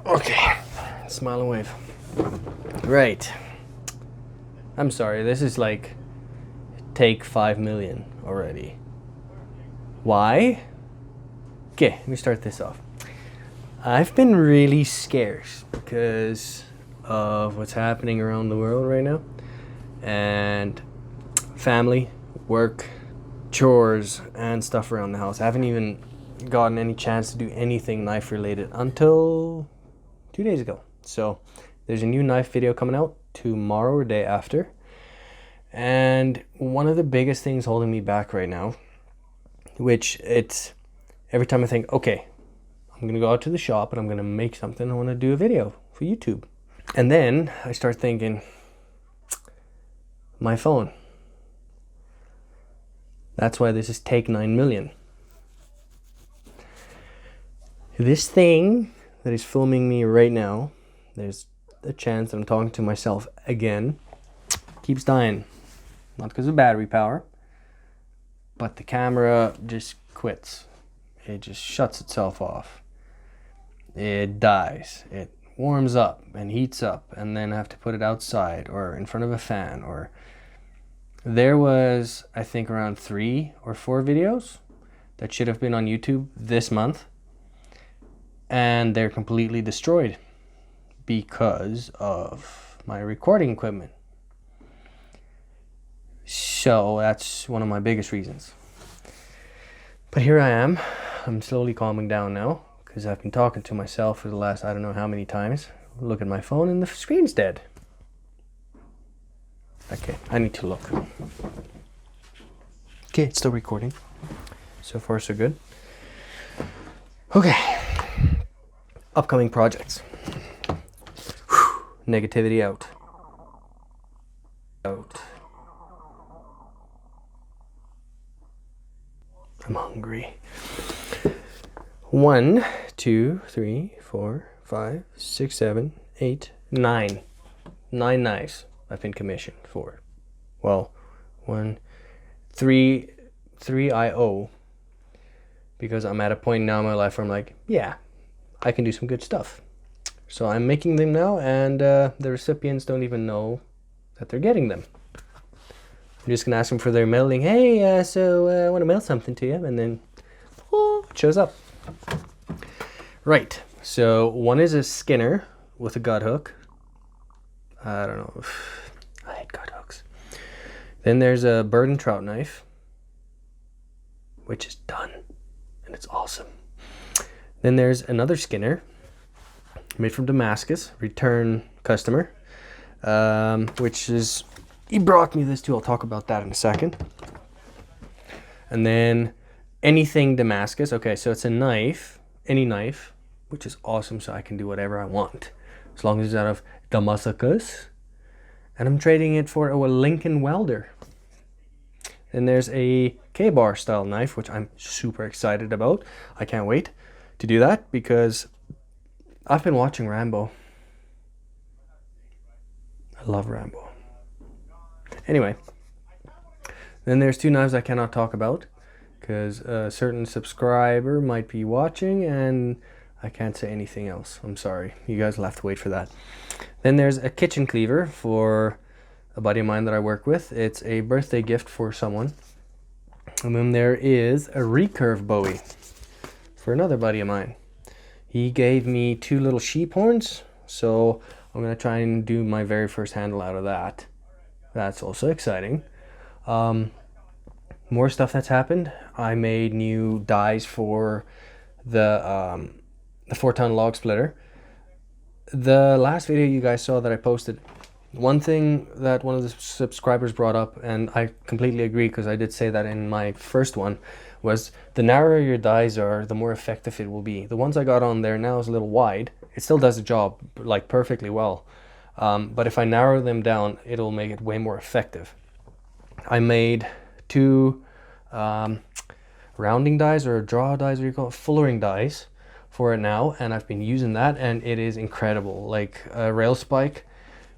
Okay, smile and wave. Right. I'm sorry, this is like take 5 million already. Why? Okay, let me start this off. I've been really scarce because of what's happening around the world right now. And family, work, chores, and stuff around the house. I haven't even gotten any chance to do anything knife related until 2 days ago. So there's a new knife video coming out tomorrow or day after. And one of the biggest things holding me back right now, which it's every time I think, okay, I'm gonna go out to the shop and I'm gonna make something, I wanna do a video for YouTube. And then I start thinking, my phone. That's why this is take 9 million. This thing that is filming me right now, there's a chance that I'm talking to myself again, keeps dying. Not because of battery power, but the camera just quits. It just shuts itself off. It dies. It warms up and heats up, and then I have to put it outside or in front of a fan. Or there was, I think, around 3 or 4 videos that should have been on YouTube this month, and they're completely destroyed because of my recording equipment. So that's one of my biggest reasons. But here I am. I'm slowly calming down now because I've been talking to myself for the last I don't know how many times. Look at my phone and the screen's dead. Okay, I need to look. Okay, it's still recording. So far so good. Okay. Upcoming projects. Whew. Negativity out. I'm hungry. 1, 2, 3, 4, 5, 6, 7, 8, 9. 9 knives I've been commissioned for. Well, 3 I owe, because I'm at a point now in my life where I'm like, yeah, I can do some good stuff. So I'm making them now, and the recipients don't even know that they're getting them. I'm just gonna ask them for their mailing. Hey, I want to mail something to you, and then it shows up. Right. So one is a Skinner with a gut hook. I don't know. I hate gut hooks. Then there's a bird and trout knife, which is done, and it's awesome. Then there's another Skinner, made from Damascus, return customer, which is. He brought me this too. I'll talk about that in a second. And then anything Damascus. Okay, so it's a knife, any knife, which is awesome, so I can do whatever I want. As long as it's out of Damascus. And I'm trading it for a Lincoln welder. Then there's a K-bar style knife, which I'm super excited about. I can't wait to do that because I've been watching Rambo. I love Rambo. Anyway, then there's 2 knives I cannot talk about because a certain subscriber might be watching and I can't say anything else. I'm sorry. You guys will have to wait for that. Then there's a kitchen cleaver for a buddy of mine that I work with. It's a birthday gift for someone. And then there is a recurve bowie for another buddy of mine. He gave me 2 little sheep horns, so I'm going to try and do my very first handle out of that. That's also exciting. More stuff that's happened. I made new dies for the 4-ton log splitter. The last video you guys saw that I posted, one thing that one of the subscribers brought up, and I completely agree because I did say that in my first one, was the narrower your dies are, the more effective it will be. The ones I got on there now is a little wide. It still does the job like perfectly well. But if I narrow them down, it'll make it way more effective. I made 2 rounding dies or draw dies, what do you call it? Fullering dies for it now, and I've been using that, and it is incredible. Like a rail spike.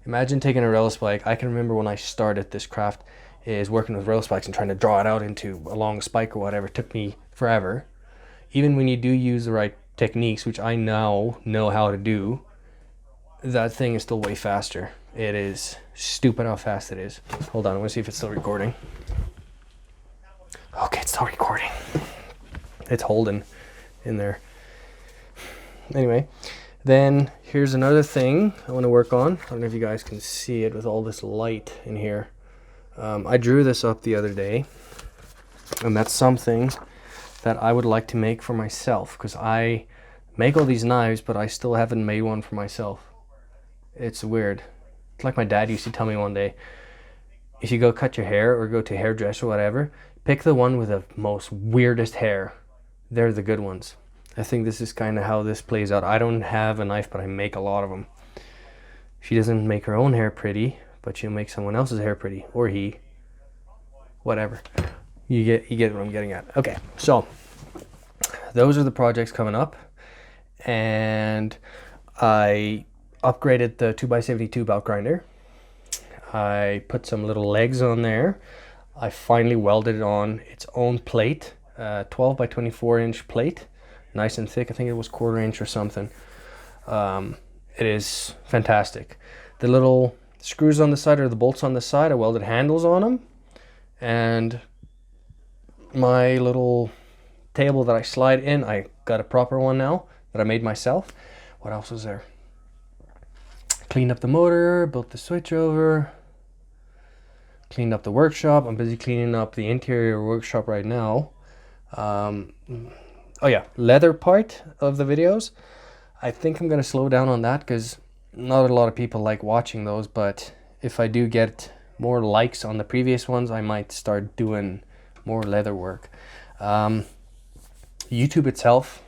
Imagine taking a rail spike. I can remember when I started this craft, is working with rail spikes and trying to draw it out into a long spike or whatever. It took me forever. even when you do use the right techniques, which I now know how to do, that thing is still way faster. It is stupid how fast it is. Hold on, I want to see if it's still recording. Okay, it's still recording. It's holding in there. Anyway, then here's another thing I want to work on. I don't know if you guys can see it with all this light in here. I drew this up the other day, and that's something that I would like to make for myself, because I make all these knives, but I still haven't made one for myself. It's weird. It's like my dad used to tell me one day, if you go cut your hair or go to a hairdresser or whatever, pick the one with the most weirdest hair. They're the good ones. I think this is kind of how this plays out. I don't have a knife, but I make a lot of them. She doesn't make her own hair pretty, but she'll make someone else's hair pretty, or he, whatever. You get what I'm getting at. Okay, so those are the projects coming up, and I upgraded the 2x72 belt grinder. I put some little legs on there. I finally welded it on its own plate, 12 by 24 inch plate, nice and thick. I think it was 1/4 inch or something. It is fantastic. The little screws on the side, or the bolts on the side, I welded handles on them, and my little table that I slide in, I got a proper one now that I made myself. What else was there? Cleaned up the motor, built the switch over, cleaned up the workshop. I'm busy cleaning up the interior workshop right now. Oh yeah, leather part of the videos. I think I'm gonna slow down on that, because not a lot of people like watching those, but if I do get more likes on the previous ones, I might start doing more leather work. YouTube itself,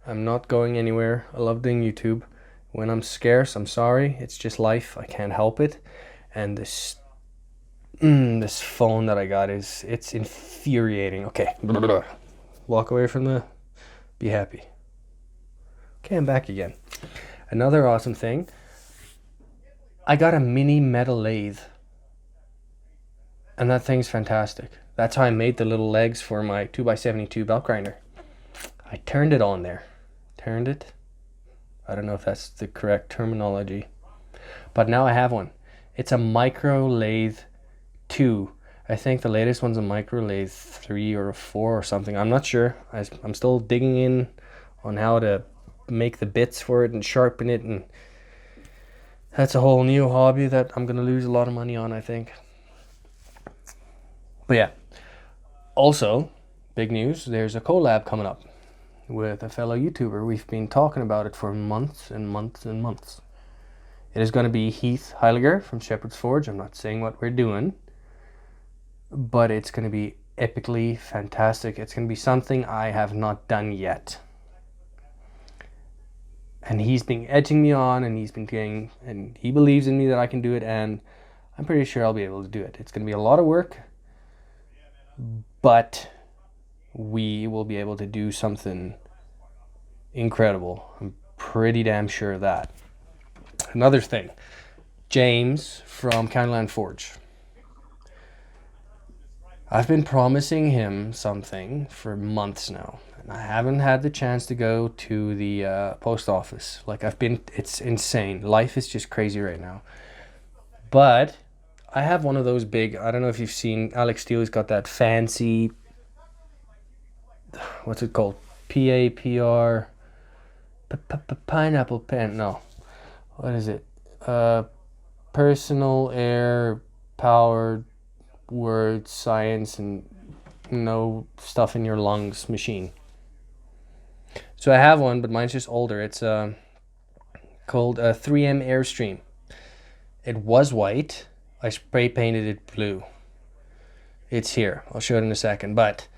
I'm not going anywhere. I love doing YouTube. When I'm scarce, I'm sorry, it's just life. I can't help it. And this phone that I got it's infuriating. Okay, walk away from the, be happy. Okay, I'm back again. Another awesome thing, I got a mini metal lathe, and that thing's fantastic. That's how I made the little legs for my 2x72 belt grinder. I turned it on there. Turned it? I don't know if that's the correct terminology, but now I have one. It's a micro lathe 2. I think the latest one's a micro lathe 3 or 4 or something. I'm not sure. I'm still digging in on how to make the bits for it and sharpen it, and that's a whole new hobby that I'm gonna lose a lot of money on, I think. But yeah, also big news, there's a collab coming up with a fellow YouTuber. We've been talking about it for months and months and months. It is going to be Heath Heiliger from Shepherd's Forge. I'm not saying what we're doing, but it's going to be epically fantastic. It's going to be something I have not done yet. And he's been edging me on, and he's been getting, and he believes in me that I can do it, and I'm pretty sure I'll be able to do it. It's going to be a lot of work, but we will be able to do something incredible. I'm pretty damn sure of that. Another thing, James from Countyland Forge. I've been promising him something for months now, and I haven't had the chance to go to the post office. Like, it's insane. Life is just crazy right now. But I have one of those big, I don't know if you've seen, Alex Steele's got that fancy, what's it called? PAPR, pineapple pen, no. What is it? Personal air powered word science and no stuff in your lungs machine. So I have one, but mine's just older. It's called 3M Airstream. It was white. I spray painted it blue. It's here. I'll show it in a second, but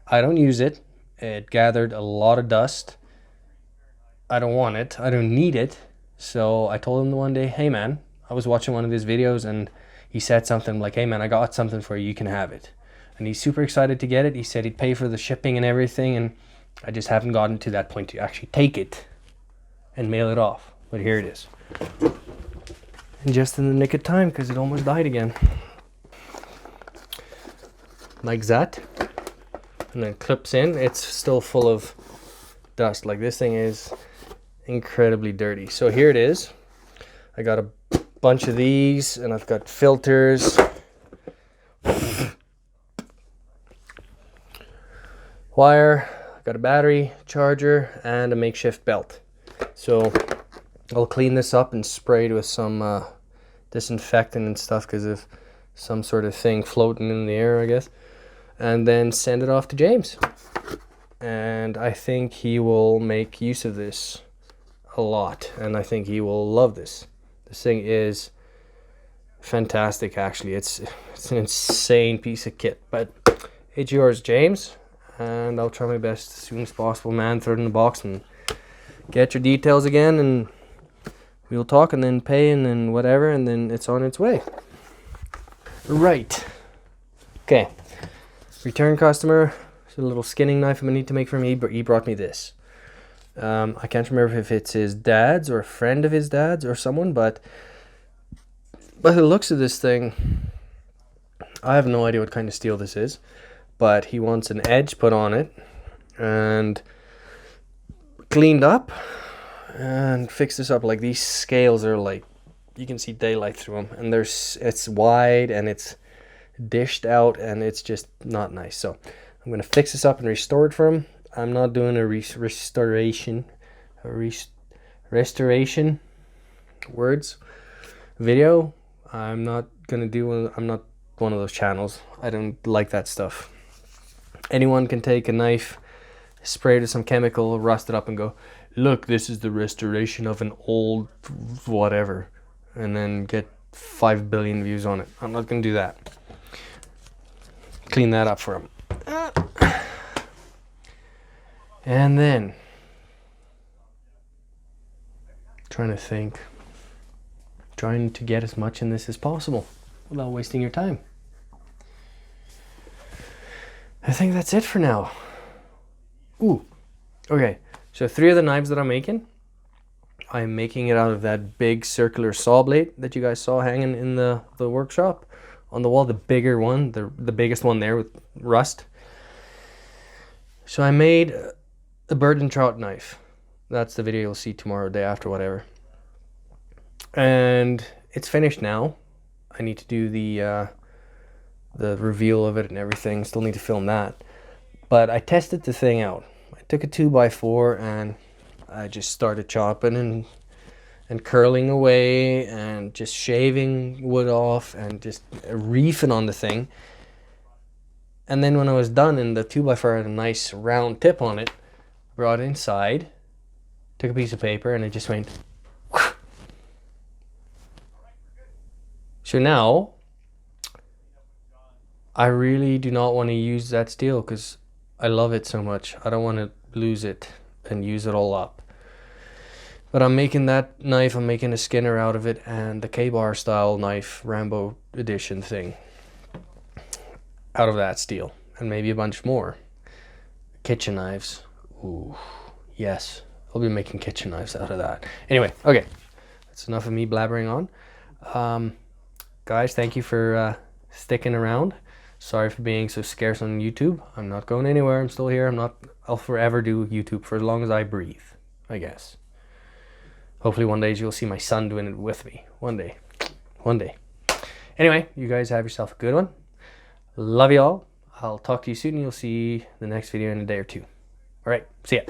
I don't use it. It gathered a lot of dust. I don't want it. I don't need it. So I told him one day, hey man, I was watching one of his videos and he said something like, hey man, I got something for you, you can have it. And he's super excited to get it. He said he'd pay for the shipping and everything, and I just haven't gotten to that point to actually take it and mail it off. But here it is. And just in the nick of time, because it almost died again. Like that. And then clips in. It's still full of dust. Like, this thing is incredibly dirty. So here it is. I got a bunch of these, and I've got filters, wire, I've got a battery, charger, and a makeshift belt. So I'll clean this up and spray it with some disinfectant and stuff because of some sort of thing floating in the air, I guess, and then send it off to James. And I think he will make use of this a lot, and I think he will love this. This thing is fantastic, actually. It's an insane piece of kit, but it's yours, James, and I'll try my best as soon as possible, man. Throw it in the box and get your details again, and we'll talk, and then pay, and then whatever, and then it's on its way. Right. Okay. Return customer. It's a little skinning knife I'm gonna need to make for me, but he brought me this. I can't remember if it's his dad's or a friend of his dad's or someone, but by the looks of this thing, I have no idea what kind of steel this is, but he wants an edge put on it and cleaned up and fix this up. Like, these scales are like, you can see daylight through them, and it's wide and it's dished out, and it's just not nice. So I'm gonna fix this up and restore it for him. I'm not doing a restoration words video. I'm not gonna do one. I'm not one of those channels. I don't like that stuff. Anyone can take a knife, spray it with some chemical, rust it up, and go, look, this is the restoration of an old whatever, and then get 5 billion views on it. I'm not gonna do that. Clean that up for him. And then, trying to get as much in this as possible without wasting your time. I think that's it for now. Ooh, okay. So 3 of the knives that I'm making it out of that big circular saw blade that you guys saw hanging in the workshop on the wall, the bigger one, the biggest one there with rust. So I made a bird and trout knife. That's the video you'll see tomorrow, day after, whatever. And it's finished now. I need to do the reveal of it and everything. Still need to film that. But I tested the thing out. I took a 2x4 and I just started chopping and curling away and just shaving wood off and just reefing on the thing. And then when I was done and the 2x4 had a nice round tip on it, brought it inside, took a piece of paper, and it just went. So now, I really do not want to use that steel because I love it so much. I don't want to lose it and use it all up. But I'm making that knife, I'm making a Skinner out of it, and the K-bar style knife, Rambo edition thing, out of that steel, and maybe a bunch more. Kitchen knives. Ooh, yes. I'll be making kitchen knives out of that. Anyway, okay. That's enough of me blabbering on. Guys, thank you for sticking around. Sorry for being so scarce on YouTube. I'm not going anywhere. I'm still here. I'll forever do YouTube for as long as I breathe, I guess. Hopefully one day you'll see my son doing it with me. One day. One day. Anyway, you guys have yourself a good one. Love you all. I'll talk to you soon. You'll see the next video in a day or two. All right. See ya.